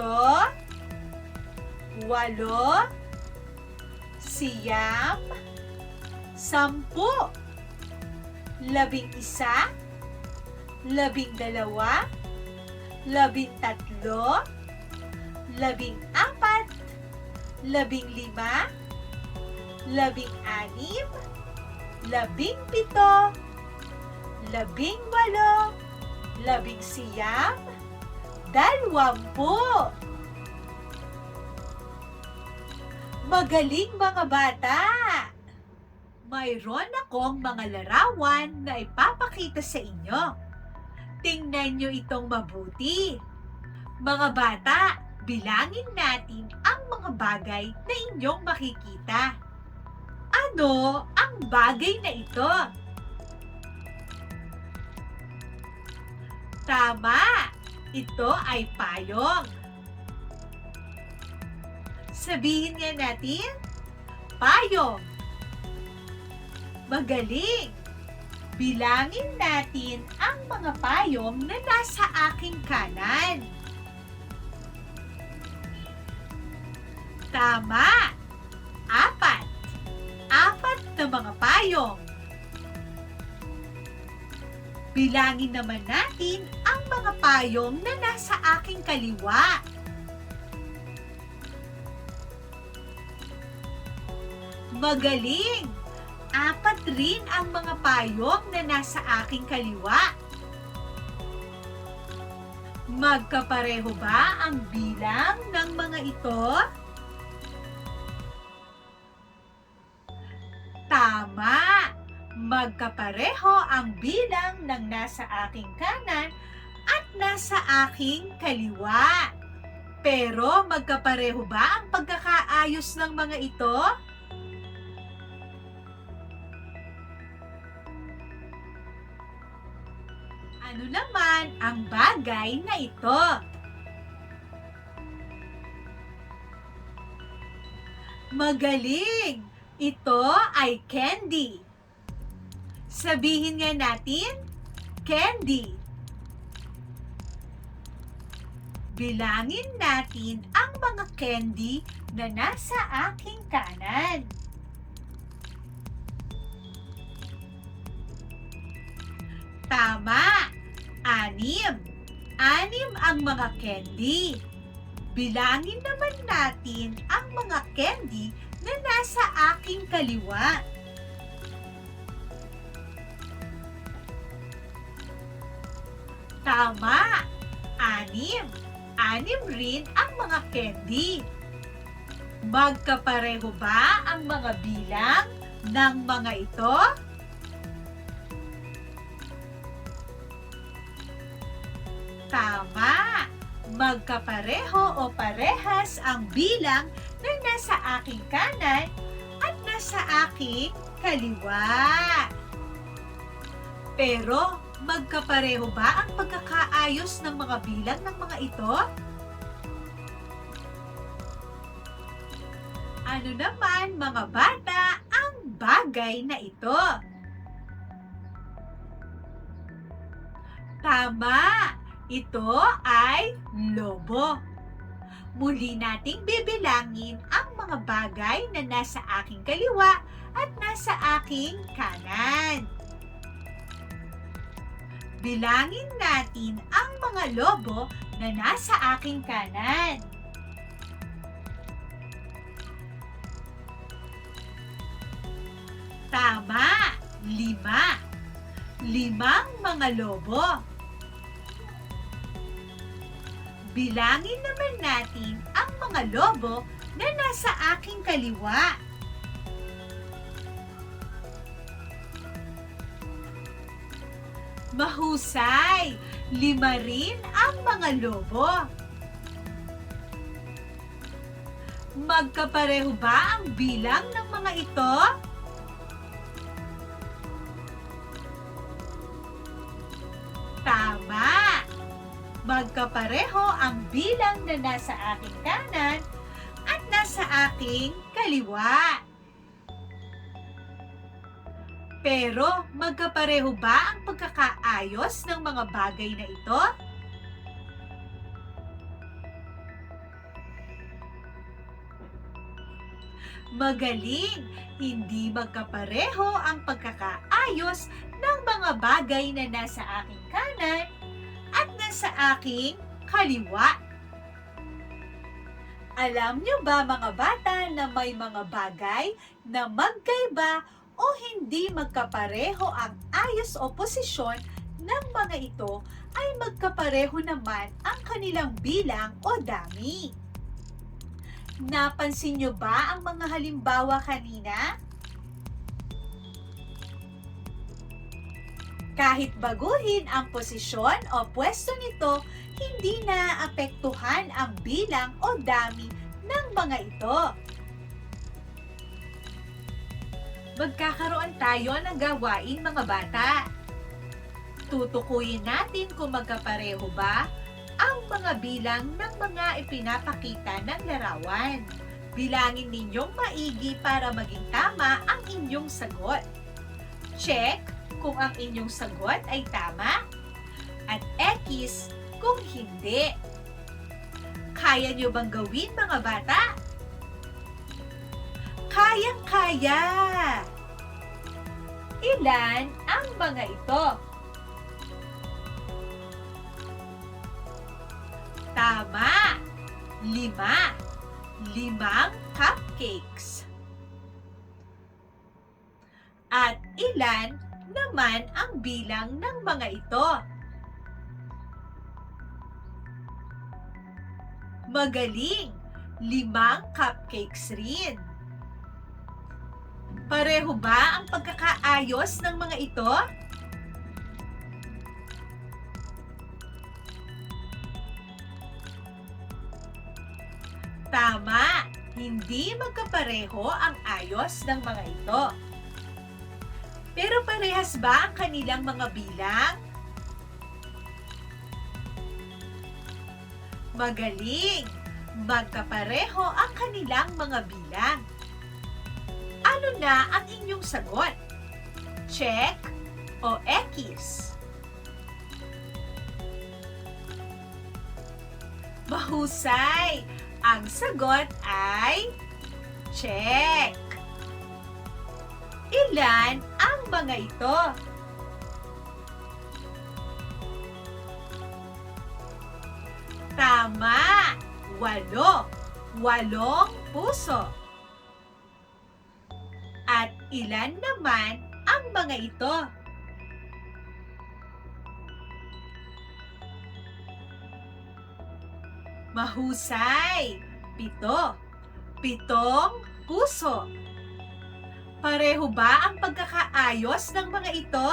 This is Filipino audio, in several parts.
7, 8, 9, 10, 11, 12, 13, 14, 15, 16, 17, 18, 19, 20. Magaling mga bata! Mayroon akong mga larawan na ipapakita sa inyo. Tingnan nyo itong mabuti. Mga bata, bilangin natin ang mga bagay na inyong makikita. Ano ang bagay na ito? Tama! Ito ay payong. Sabihin nga natin, payong. Magaling! Bilangin natin ang mga payong na nasa aking kanan. Tama! 4. 4 na mga payong. Bilangin naman natin ang mga payong na nasa aking kaliwa. Magaling! 4 rin ang mga payong na nasa aking kaliwa. Magkapareho ba ang bilang ng mga ito? Tama! Magkapareho ang bilang ng nasa aking kanan at nasa aking kaliwa. Pero magkapareho ba ang pagkakaayos ng mga ito? Ano naman ang bagay na ito? Magaling! Ito ay candy. Sabihin nga natin, candy. Bilangin natin ang mga candy na nasa aking kanan. Tama! 6. 6 ang mga candy. Bilangin naman natin ang mga candy na nasa aking kaliwa. Tama! 6. 6 rin ang mga candy. Magkapareho ba ang mga bilang ng mga ito? Tama! Magkapareho o parehas ang bilang na nasa aking kanan at nasa aking kaliwa. Pero, magkapareho ba ang pagkakaayos ng mga bilang ng mga ito? Ano naman, mga bata, ang bagay na ito? Tama! Ito ay lobo. Muli nating bibilangin ang mga bagay na nasa aking kaliwa at nasa aking kanan. Bilangin natin ang mga lobo na nasa aking kanan. Tama! 5. 5 mga lobo. Bilangin naman natin ang mga lobo na nasa aking kaliwa. Mahusay! 5 rin ang mga lobo. Magkapareho ba ang bilang ng mga ito? Tama! Magkapareho ang bilang na nasa aking kanan at nasa aking kaliwa. Pero magkapareho ba ang pagkakaayos ng mga bagay na ito? Magaling! Hindi magkapareho ang pagkakaayos ng mga bagay na nasa aking kanan at nasa aking kaliwa. Alam niyo ba, mga bata, na may mga bagay na magkaiba o hindi magkapareho ang ayos o posisyon ng mga ito ay magkapareho naman ang kanilang bilang o dami? Napansin niyo ba ang mga halimbawa kanina? Kahit baguhin ang posisyon o pwesto nito, hindi naapektuhan ang bilang o dami ng mga ito. Magkakaroon tayo ng gawain, mga bata. Tutukuyin natin kung magkapareho ba ang mga bilang ng mga ipinapakita ng larawan. Bilangin ninyong maigi para maging tama ang inyong sagot. Check kung ang inyong sagot ay tama at X kung hindi. Kaya nyo bang gawin, mga bata? Kayang-kaya! Ilan ang mga ito? Tama! 5. 5 cupcakes. At ilan naman ang bilang ng mga ito? Magaling! 5 cupcakes rin. Pareho ba ang pagkakaayos ng mga ito? Tama! Hindi magkapareho ang ayos ng mga ito. Pero parehas ba ang kanilang mga bilang? Magaling! Magkapareho ang kanilang mga bilang. Ano na ang inyong sagot? Check o X? Mahusay! Ang sagot ay check. Ilan ang mga ito? Tama! 8. 8 puso. At ilan naman ang mga ito? Mahusay! 7. 7 puso. Pareho ba ang pagkakaayos ng mga ito?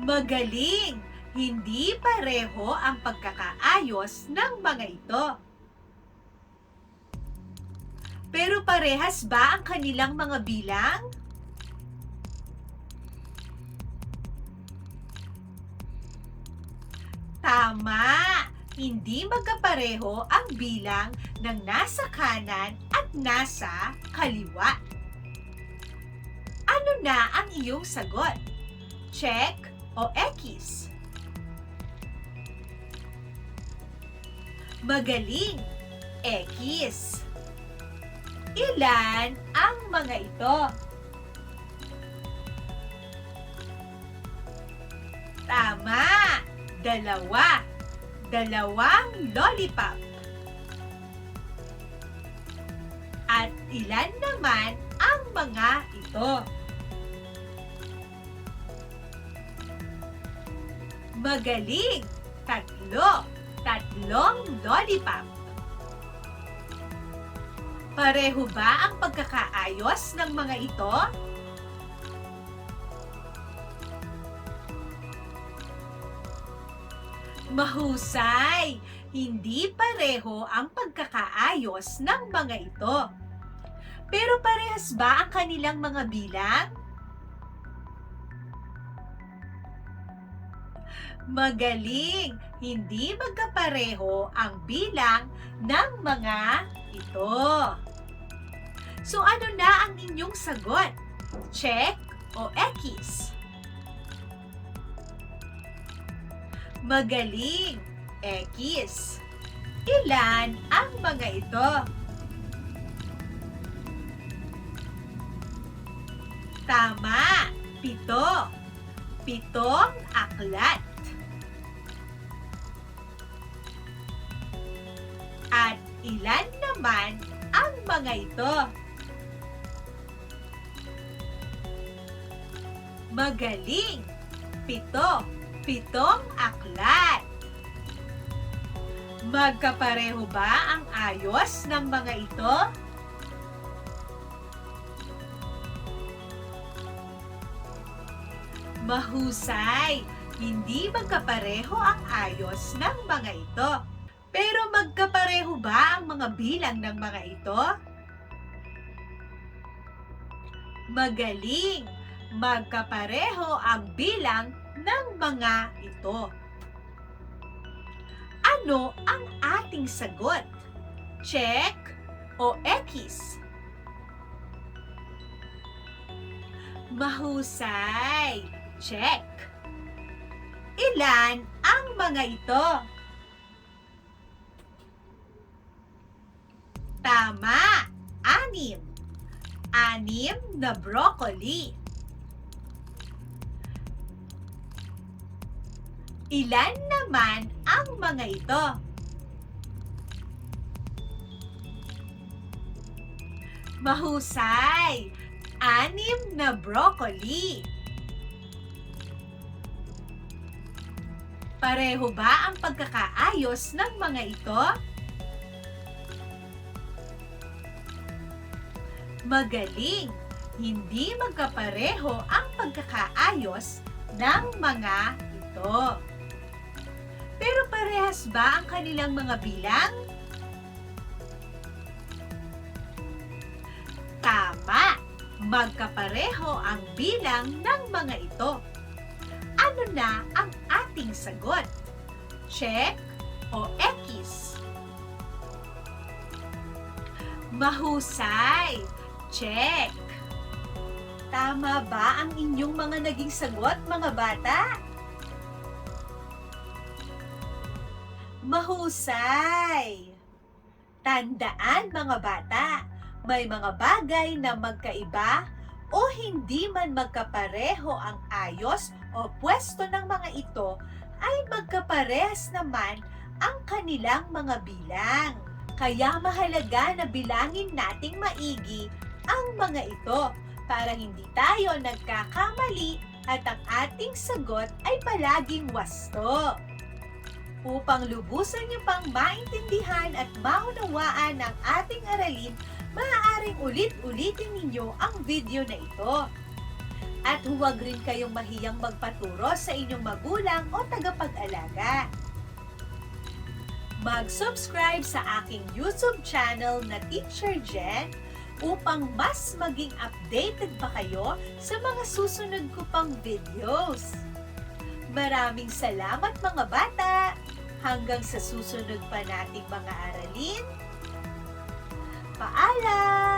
Magaling! Hindi pareho ang pagkakaayos ng mga ito. Pero parehas ba ang kanilang mga bilang? Tama! Hindi magkapareho ang bilang ng nasa kanan at nasa kaliwa. Ano na ang iyong sagot? Check o X? Magaling! X. Ilan ang mga ito? Tama! 2. 2 lollipop. At ilan naman ang mga ito? Magaling! 3. 3 lollipop. Pareho ba ang pagkakaayos ng mga ito? Mahusay! Hindi pareho ang pagkakaayos ng mga ito. Pero parehas ba ang kanilang mga bilang? Magaling! Hindi magkapareho ang bilang ng mga ito. So ano na ang inyong sagot? Check o X? Magaling! X. Ilan ang mga ito? Tama! 7. 7 aklat. At ilan naman ang mga ito? Magaling! 7. 7 aklat. Magkapareho ba ang ayos ng mga ito? Mahusay! Hindi magkapareho ang ayos ng mga ito. Pero magkapareho ba ang mga bilang ng mga ito? Magaling! Magkapareho ang bilang ng mga ito. Ano ang ating sagot? Check o X? Mahusay! Check! Ilan ang mga ito? Tama! 6. 6 na broccoli. Ilan naman ang mga ito? Mahusay! 6 na broccoli. Pareho ba ang pagkakaayos ng mga ito? Magaling! Hindi magkapareho ang pagkakaayos ng mga ito. Pero parehas ba ang kanilang mga bilang? Tama! Magkapareho ang bilang ng mga ito. Ano na ang ating sagot? Check o X? Mahusay! Check! Tama ba ang inyong mga naging sagot, mga bata? Mahusay! Tandaan, mga bata, may mga bagay na magkaiba o hindi man magkapareho ang ayos o pwesto ng mga ito, ay magkaparehas naman ang kanilang mga bilang. Kaya mahalaga na bilangin nating maigi ang mga ito para hindi tayo nagkakamali at ang ating sagot ay palaging wasto. Upang lubusan niyo pang maintindihan at maunawaan ang ating aralin, maaaring ulit-ulitin ninyo ang video na ito. At huwag rin kayong mahiyang magpaturo sa inyong magulang o tagapag-alaga. Mag-subscribe sa aking YouTube channel na Teacher Jen upang mas maging updated pa kayo sa mga susunod ko pang videos. Maraming salamat mga bata! Hanggang sa susunod pa nating mga aralin. Paalam!